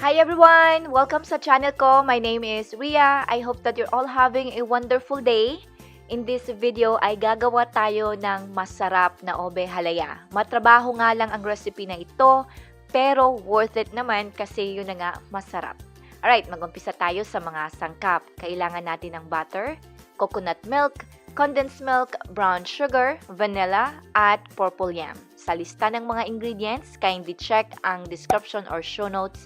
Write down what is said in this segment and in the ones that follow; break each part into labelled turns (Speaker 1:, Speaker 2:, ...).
Speaker 1: Hi everyone! Welcome sa channel ko. My name is Ria. I hope that you're all having a wonderful day. In this video ay gagawa tayo ng masarap na ube halaya. Matrabaho nga lang ang recipe na ito, pero worth it naman kasi yun na nga masarap. Alright, mag-umpisa tayo sa mga sangkap. Kailangan natin ng butter, coconut milk, condensed milk, brown sugar, vanilla, at purple yam. Sa lista ng mga ingredients, kindly check ang description or show notes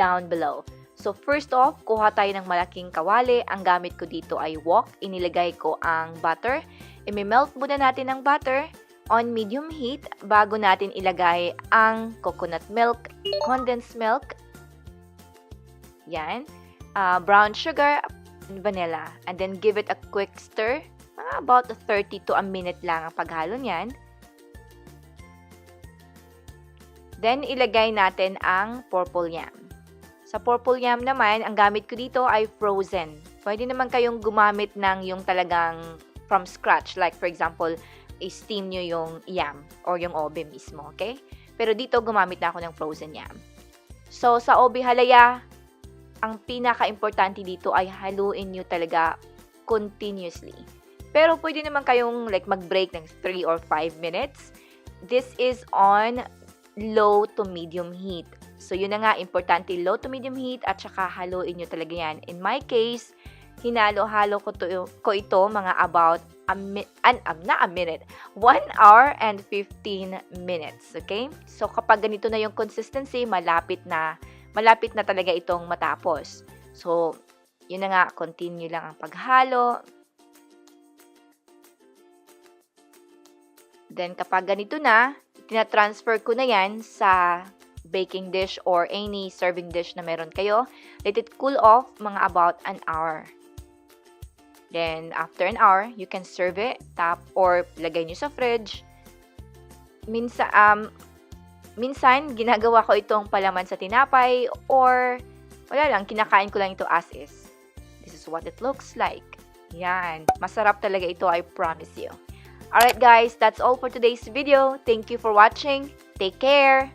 Speaker 1: down below. So first off, kuha tayo ng malaking kawali. Ang gamit ko dito ay wok. Inilagay ko ang butter. I-melt muna natin ang butter on medium heat bago natin ilagay ang coconut milk, condensed milk, yan, brown sugar, and vanilla. And then give it a quick stir. About 30 to a minute lang ang paghalo niyan. Then ilagay natin ang purple yam. Sa purple yam naman, ang gamit ko dito ay frozen. Pwede naman kayong gumamit ng yung talagang from scratch. Like for example, i-steam nyo yung yam or yung ube mismo, okay? Pero dito, gumamit na ako ng frozen yam. So, sa ube halaya, ang pinaka-importante dito ay haluin nyo talaga continuously. Pero pwede naman kayong like mag-break ng 3 or 5 minutes. This is on low to medium heat. So, yun na nga, importante, low to medium heat at saka haluin nyo talaga yan. In my case, hinalo-halo ko ito mga about 1 hour and 15 minutes. Okay? So, kapag ganito na yung consistency, malapit na talaga itong matapos. So, yun na nga, continue lang ang paghalo. Then, kapag ganito na, tina-transfer ko na yan sa baking dish or any serving dish na meron kayo. Let it cool off mga about an hour. Then, after an hour, you can serve it, tap, or lagay nyo sa fridge. Minsan, ginagawa ko itong palaman sa tinapay or wala lang, kinakain ko lang ito as is. This is what it looks like. Yan. Masarap talaga ito, I promise you. Alright guys, that's all for today's video. Thank you for watching. Take care!